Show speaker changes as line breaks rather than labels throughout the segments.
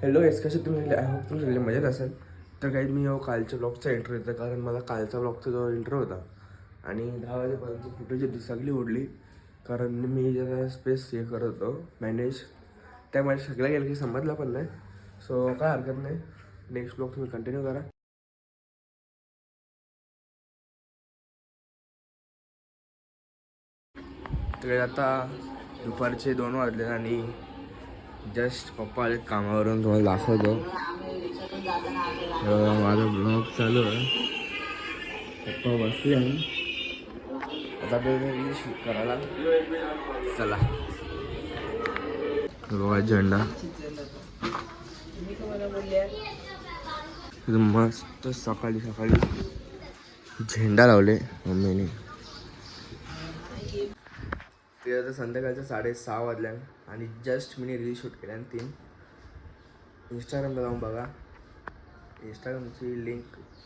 Hello yes, कसे तुम्ही? I hope तुम्ही सगळे मजेत असेल. तर काही मी कालच्या ब्लॉगचा इंट्रो येतं, कारण मला कालचा ब्लॉगचा जो इंट्रो होता आणि 10 वाजेपर्यंत फुटेज सगळी उडली, कारण मी जरा स्पेस हे करत होतो मॅनेज. त्यामुळे सगळ्या गेलं की समजलं पण नाही. सो काय हरकत नाही, नेक्स्ट ब्लॉग तुम्ही कंटिन्यू करा. तर आता दुपारचे 2 वाजले आणि जस्ट पप्पा आले कामावरून. तुम्हाला दाखवतो, माझा ब्लॉग चालू आहे. पप्पा बसले आता आपल्याला शूट करायला. चला बघा झेंडा मस्त सकाळी सकाळी झेंडा लावले मम्मीने. ते आता संध्याकाळचं 6:30 वाजल्या आणि जस्ट मी रील शूट केल्या आणि 3 इंस्टाग्रामला जाऊन बघा. इंस्टाग्रामची लिंक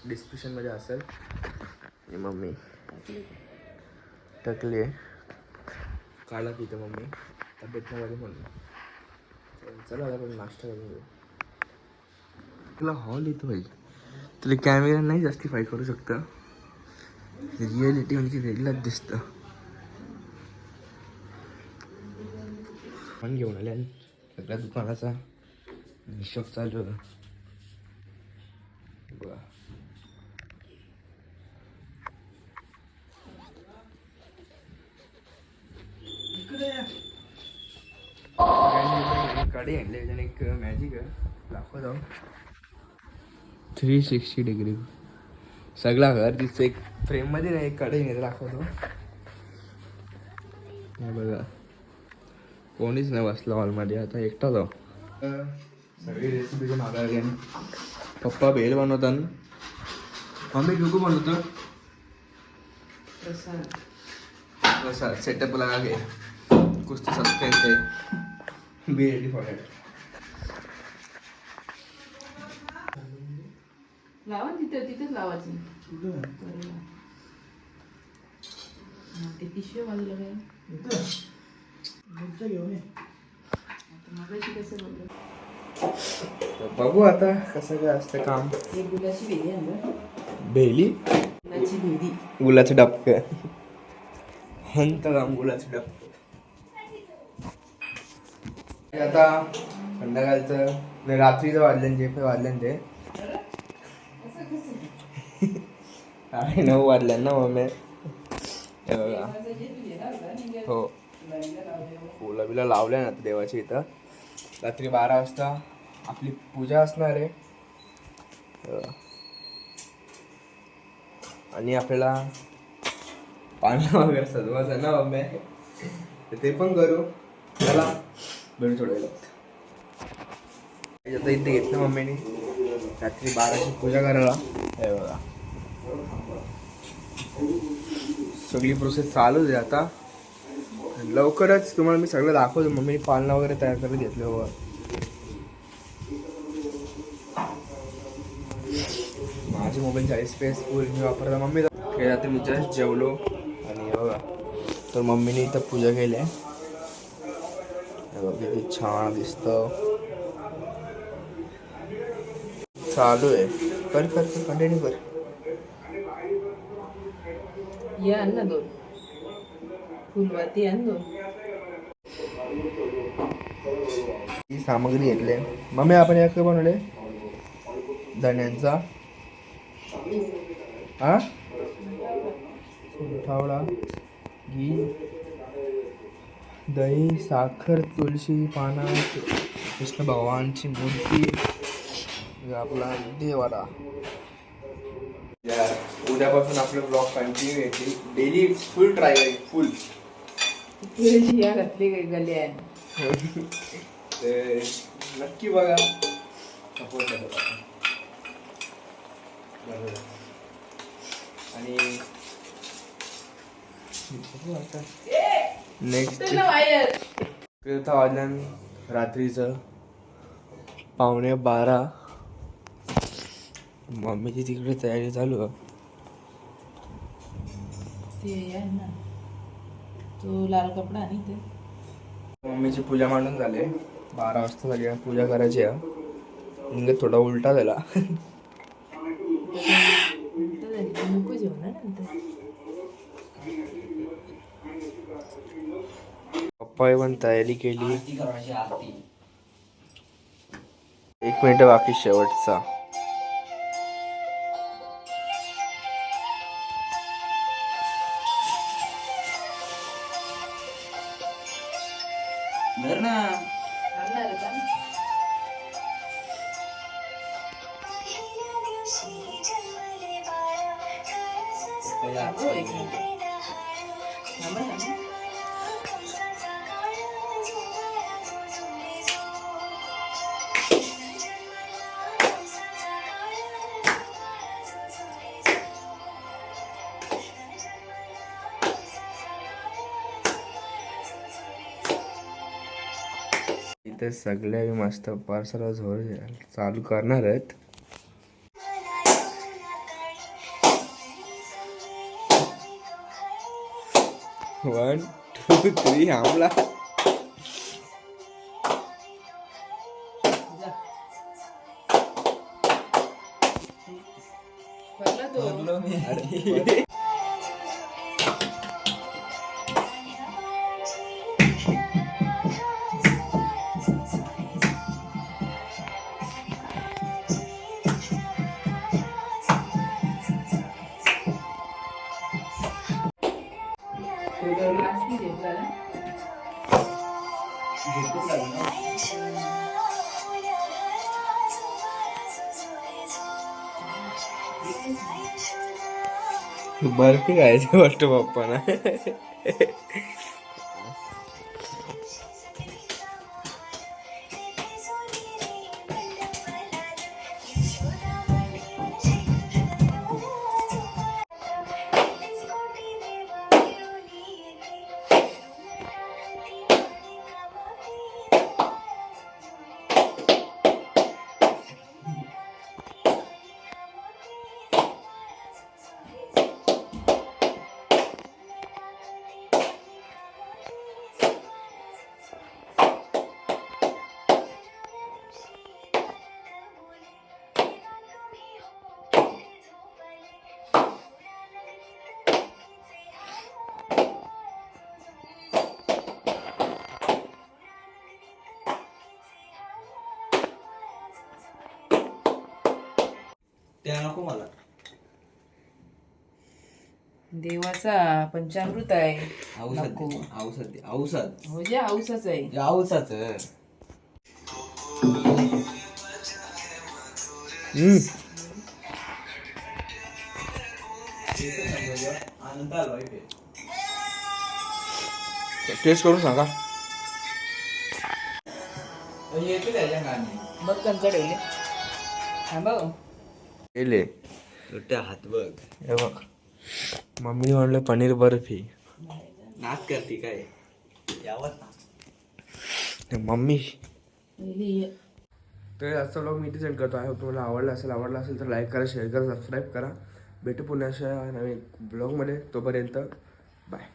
डिस्क्रिप्शनमध्ये असेल. आणि मम्मी टकली आहे, काढला पिते मम्मी, तब्येत नाही म्हणून. चला आपण नाश्ता करून घेऊ. तुला हॉल येतो भाई, तुला कॅमेरा नाही जस्टिफाय करू शकतं, रिअलिटी म्हणजे वेगळंच दिसतं. पण घेऊन आले आणि सगळ्या दुकानाचा हिशोब चालू आहे बघा. कडे आणले त्याने एक मॅजिक आहे, दाखव जाऊ. 360 डिग्री सगळा घर तिचं एक फ्रेम मध्ये नाही, एक कडे नाही दाखवतो. हे बघा, कोणीच नाही बसला हॉलमध्ये, आता एकटा जाऊ. सगळी रेसिपी मागायला गेली. पप्पा भेल बनवतात, मम्मी डुकू बनवतो. प्रसाद सेटअप लगा के कुछ तो सस्पेंस है. Be ready for it.
लावा तिथेच लावायचं. ते पिशवी बाजूला काय घेऊन ये. मगाशी कसं बोललो,
बघू आता कसं काय असतं काम.
एक गुलाची भेली आहे,
भेली
गुलाची भेली,
गुलाचं डबकं हंत काम, गुलाचं डबकं. आता संध्याकाळचं नाही, रात्रीचं वाजले जे पण वाजले ते 9:30 वाजल्या मम्मी. हे बघा, हो फुलं बिलं लावल्या ना देवाची इथं. रात्री 12 वाजता आपली पूजा असणार आहे. आणि आपल्याला पानं वगैरे सजवायचं ना मम्मी, ते पण करू. चला भेटू थोड्या वेळात. आता इथे घेतलं मम्मीने रात्री 12ची पूजा करायला. हे बघा, सगळी प्रोसेस चालूच आहे आता. लवकरच तुम्हाला मी सगळं दाखवतो. मम्मीने पालना वगैरे तयार करत घेतले. हो, माझी मोबाईल 40 स्पेस फुल मी वापरला. मम्मी रात्री मी जस्ट जेवलो आणि बघा, तर मम्मीने इथं पूजा केली आहे. किती छान दिसतं. चालू आहे, कर कंटिन्यू कर.
ये आण ना 2 फुलवाती आण 2.
ही सामग्री घेतली. मम्मी आपण याकडे बनवले धण्यांचा फावडा, घी, दही, साखर, तुळशी पाना, कृष्ण भगवानची मूर्ती, आपला देवाला. उद्यापासून आपले ब्लॉग कंटिन्यू येतील. डेली फुल ट्राय करेल, फुल.
या घातली काही गल्या
नक्की बघा, सपोर्ट करा. आणि नेक्स्ट वाजल्या रात्रीचं 11:15. मम्मीची तिकडे तयारी चालू आहे.
ते ना तो लाल कपडा आणि ते
मम्मीची पूजा मांडून झाले. 12 वाजता झाली, पूजा करायची आहे. म्हणजे थोडा उलटा झाला.
नको जेवण नंतर.
पप्पा पण तयारी केली. 1 मिनिट बाकी शेवटचा.
आणणार का? थांबव एक मिनिट. थांबा ना.
इथे सगळे मस्त पार्सल झोर चालू करणार आहेत. 1 2 3 आमला.
जा. भरला तो. लास्ट घेतला ना.
बर्फी खायची वाटत पप्पाना.
त्या नको मला.
देवाचा पंचामृत आहे.
औषध
नको.
औषध औषध
हो जे औषध आहे.
औषध आनंद आला इथे.
टेस्ट करून सांगा.
येते त्याच्या गाणी
बघ कंच ठेवले. थांबा हो.
केले
त्या हात बघ.
हे बघ मम्मी म्हणलं पनीर बर्फी.
नाच करते काय यावत ना
मम्मी.
पहिली
तर आजचा ब्लॉग मी इथे सेंड करतो आहे. तुम्हाला आवडला असेल तर लाईक करा, शेअर करा, सबस्क्राईब करा. भेटू पुन्हा अशा नवीन ब्लॉगमध्ये. तोपर्यंत बाय.